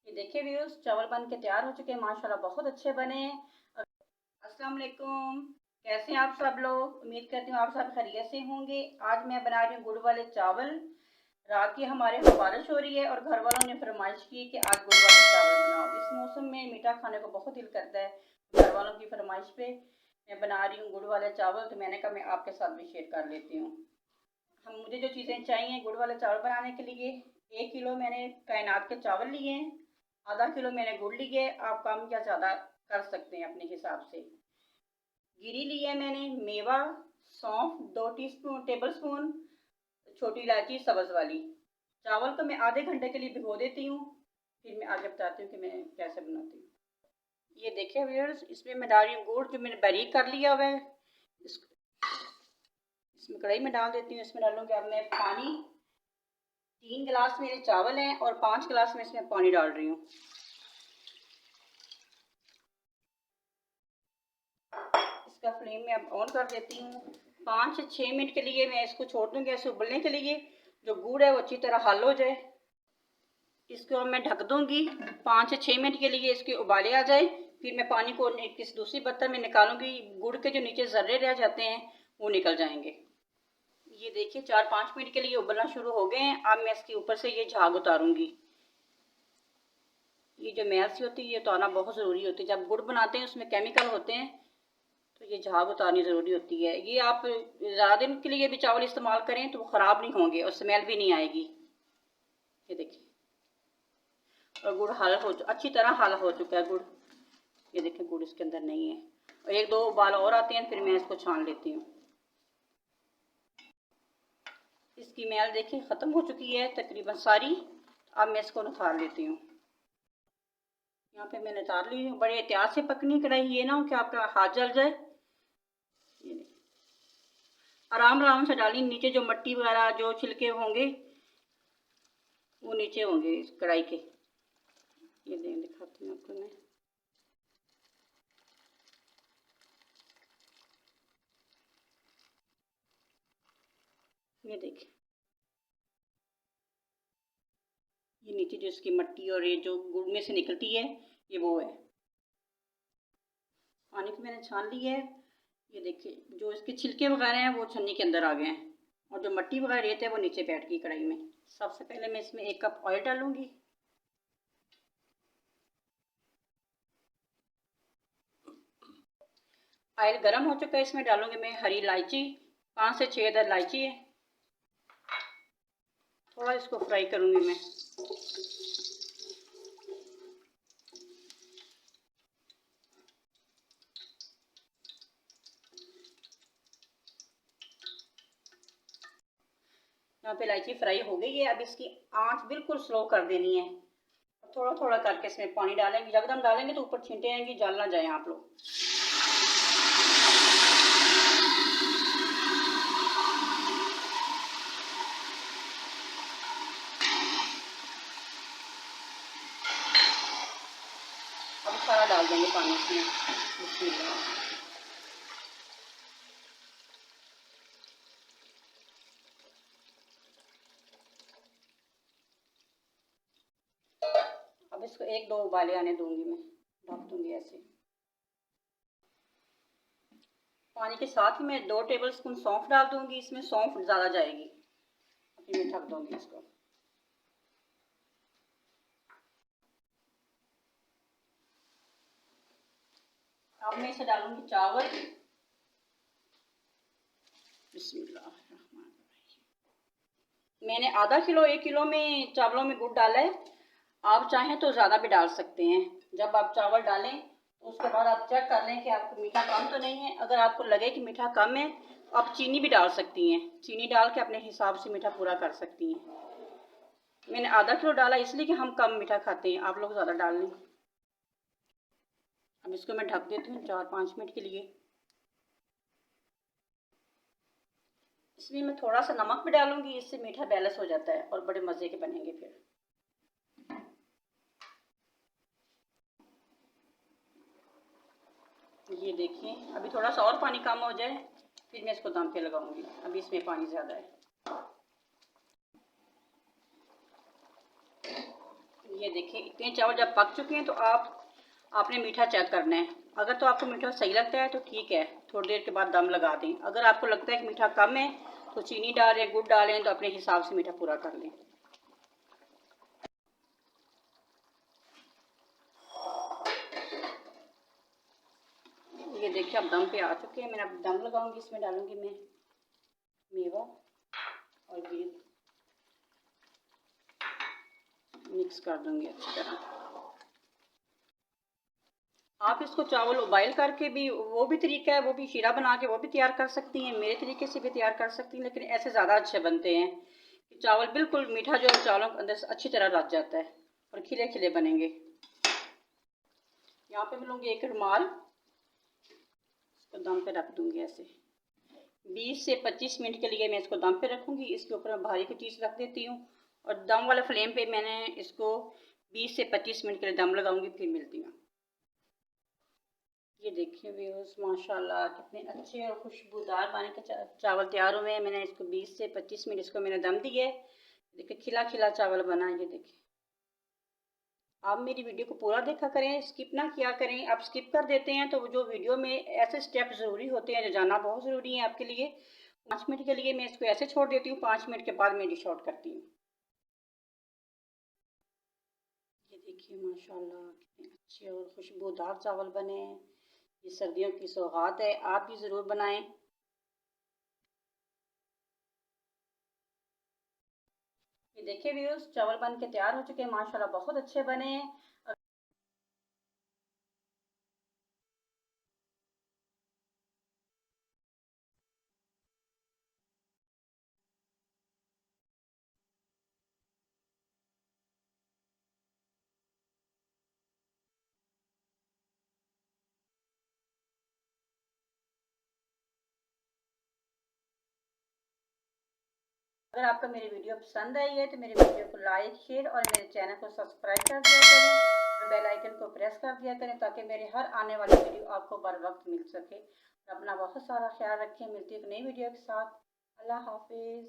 ये देखिए व्यूअर्स, चावल बन के तैयार हो चुके हैं। माशाल्लाह बहुत अच्छे बने हैं। अस्सलाम वालेकुम, कैसे हैं आप सब लोग? उम्मीद करती हूँ आप सब खैरियत से होंगे। आज मैं बना रही हूँ गुड़ वाले चावल। रात की हमारे यहाँ बारिश हो रही है और घर वालों ने फरमाइश की कि आज गुड़ वाले चावल बनाओ। इस मौसम में मीठा खाने को बहुत दिल करता है। घर वालों की फरमाइश पे मैं बना रही हूँ गुड़ वाले चावल, तो मैंने कहा मैं आपके साथ भी शेयर कर लेती हूँ। मुझे जो चीज़ें चाहिए गुड़ वाले चावल बनाने के लिए, 1 किलो मैंने कायनात के चावल लिए हैं, आधा किलो मैंने गुड़ लिए। आप कम या ज़्यादा कर सकते हैं अपने हिसाब से। गिरी ली है मैंने, मेवा, सौंफ 2 टेबल स्पून, छोटी इलायची सब्ज़ वाली। चावल को मैं आधे घंटे के लिए भिगो देती हूँ, फिर मैं आगे बताती हूँ कि मैं कैसे बनाती हूँ। ये देखिए व्यूअर्स, इसमें मैं डाल रही हूँ गुड़ जो मैंने बारीक कर लिया हुआ है। इसमें कढ़ाई में डाल देती हूँ। इसमें डालूंगी अब मैं पानी। 3 गिलास मेरे चावल हैं और 5 गिलास में इसमें पानी डाल रही हूँ। इसका फ्लेम में अब ऑन कर देती हूँ। 5 से 6 मिनट के लिए मैं इसको छोड़ दूँगी ऐसे उबलने के लिए, जो गुड़ है वो अच्छी तरह हल हो जाए। इसको मैं ढक दूँगी 5 से 6 मिनट के लिए, इसके उबाले आ जाए। फिर मैं पानी को किसी दूसरी बर्तन में निकालूंगी। गुड़ के जो नीचे जर्रे रह जाते हैं वो निकल जाएंगे। ये देखिए 4-5 मिनट के लिए उबलना शुरू हो गए हैं। अब मैं इसके ऊपर से ये झाग उतारूंगी। ये जो मैल सी होती है ये उतारना बहुत ज़रूरी होती है। जब गुड़ बनाते हैं उसमें केमिकल होते हैं, तो ये झाग उतारनी ज़रूरी होती है। ये आप ज़्यादा दिन के लिए भी चावल इस्तेमाल करें तो वो ख़राब नहीं होंगे और स्मेल भी नहीं आएगी। ये देखिए, और गुड़ अच्छी तरह हल हो चुका है गुड़। ये देखिए गुड़ इसके अंदर नहीं है, और 1-2 उबाल और आते हैं, फिर मैं इसको छान लेती हूँ। इसकी मैल देखिए ख़त्म हो चुकी है तकरीबन सारी। अब मैं इसको निकाल लेती हूँ। यहाँ पे मैंने निकाल ली हूँ। बड़े एहतियात से पकनी कढ़ाई, ये ना हो कि आपका हाथ जल जाए। आराम आराम से डाली। नीचे जो मिट्टी वगैरह जो छिलके होंगे वो नीचे होंगे इस कढ़ाई के। ये दिखाती हूँ आपको मैं। ये देखिए, ये नीचे जो इसकी मिट्टी और ये जो गुड़ में से निकलती है ये वो है। पानी को मैंने छान ली है। ये देखिए जो इसके छिलके वगैरह हैं वो छन्नी के अंदर आ गए हैं, और जो मिट्टी वगैरह रेत है वो नीचे बैठ गई कढ़ाई में। सबसे पहले मैं इसमें 1 कप ऑयल डालूंगी। ऑयल गर्म हो चुका है, इसमें डालूंगी मैं हरी इलायची, 5 से 6 अदद इलायची है। थोड़ा इसको फ्राई करूंगी मैं। यहाँ पे इलायची फ्राई हो गई है। अब इसकी आंच बिल्कुल स्लो कर देनी है। थोड़ा थोड़ा करके इसमें पानी डालेंगे। यकदम डालेंगे तो ऊपर छींटे आएंगी, जल ना जाए आप लोग। अब सारा डाल देंगे पानी इसमें। अब इसको 1-2 उबाले आने दूंगी मैं, ढक दूंगी ऐसे। पानी के साथ ही मैं 2 टेबलस्पून सौंफ डाल दूंगी। इसमें सौंफ ज़्यादा जाएगी। फिर मैं ढक दूंगी इसको। अब मैं इसे डालूंगी चावल। मैंने आधा किलो 1 किलो में चावलों में गुड़ डाला है। आप चाहें तो ज़्यादा भी डाल सकते हैं। जब आप चावल डालें तो उसके बाद आप चेक कर लें कि आपको मीठा कम तो नहीं है। अगर आपको लगे कि मीठा कम है तो आप चीनी भी डाल सकती हैं। चीनी डाल के अपने हिसाब से मीठा पूरा कर सकती हैं। मैंने आधा किलो डाला इसलिए कि हम कम मीठा खाते हैं, आप लोग ज़्यादा डाल लें। अब इसको मैं ढक देती हूँ 4-5 मिनट के लिए। इसमें मैं थोड़ा सा नमक भी डालूंगी, इससे मीठा बैलेंस हो जाता है और बड़े मज़े के बनेंगे फिर। ये देखिए अभी थोड़ा सा और पानी कम हो जाए फिर मैं इसको दम पे लगाऊंगी। अभी इसमें पानी ज़्यादा है। ये देखिए इतने चावल जब पक चुके हैं तो आपने मीठा चेक करना है। अगर तो आपको मीठा सही लगता है तो ठीक है, थोड़ी देर के बाद दम लगा दें। अगर आपको लगता है कि मीठा कम है तो चीनी डालें, गुड़ डालें, तो अपने हिसाब से मीठा पूरा कर लें। ये देखिए अब दम पे आ चुके हैं। मैं अब दम लगाऊंगी, इसमें डालूंगी मैं मेवा और ये मिक्स कर दूंगी अच्छी तरह। आप इसको चावल उबाइल करके भी, वो भी तरीका है, वो भी शीरा बना के वो भी तैयार कर सकती हैं, मेरे तरीके से भी तैयार कर सकती हैं, लेकिन ऐसे ज़्यादा अच्छे बनते हैं कि चावल बिल्कुल मीठा जो चावलों के अंदर से अच्छी तरह रच जाता है और खिले खिले बनेंगे। यहाँ पे मैं लूँगी एक रुमाल, इसको दम पे रख दूँगी ऐसे 20 से 25 मिनट के लिए मैं इसको दम पे रखूँगी। इसके ऊपर मैं भारी की चीज़ रख देती हूँ और दम वाले फ्लेम पे मैंने इसको 20 से 25 मिनट के लिए दम लगाऊंगी, फिर मिलती हूँ। ये देखिए व्यूअर्स, माशाल्लाह कितने अच्छे और खुशबूदार पानी के चावल तैयार हुए हैं। मैंने इसको 20 से 25 मिनट इसको मैंने दम दिए। देखिए खिला खिला चावल बना। ये देखिए आप मेरी वीडियो को पूरा देखा करें, स्किप ना किया करें। आप स्किप कर देते हैं तो जो वीडियो में ऐसे स्टेप ज़रूरी होते हैं जो जानना बहुत ज़रूरी है आपके लिए, 5 मिनट के लिए मैं इसको ऐसे छोड़ देती हूँ, 5 मिनट के बाद मैं डिश आउट करती हूँ। ये देखिए माशाल्लाह कितने अच्छे और खुशबूदार चावल बने हैं। ये सर्दियों की सौगात है, आप भी ज़रूर बनाएं। ये देखिए व्यूअर्स, चावल बन के तैयार हो चुके हैं, माशाल्लाह बहुत अच्छे बने हैं। अगर आपको मेरी वीडियो पसंद आई है तो मेरी वीडियो को लाइक, शेयर और मेरे चैनल को सब्सक्राइब कर दिया करें और बेल आइकन को प्रेस कर दिया करें ताकि मेरे हर आने वाली वीडियो आपको बर वक्त मिल सके। अपना बहुत सारा ख्याल रखें। मिलती है एक नई वीडियो के साथ। अल्लाह हाफिज़।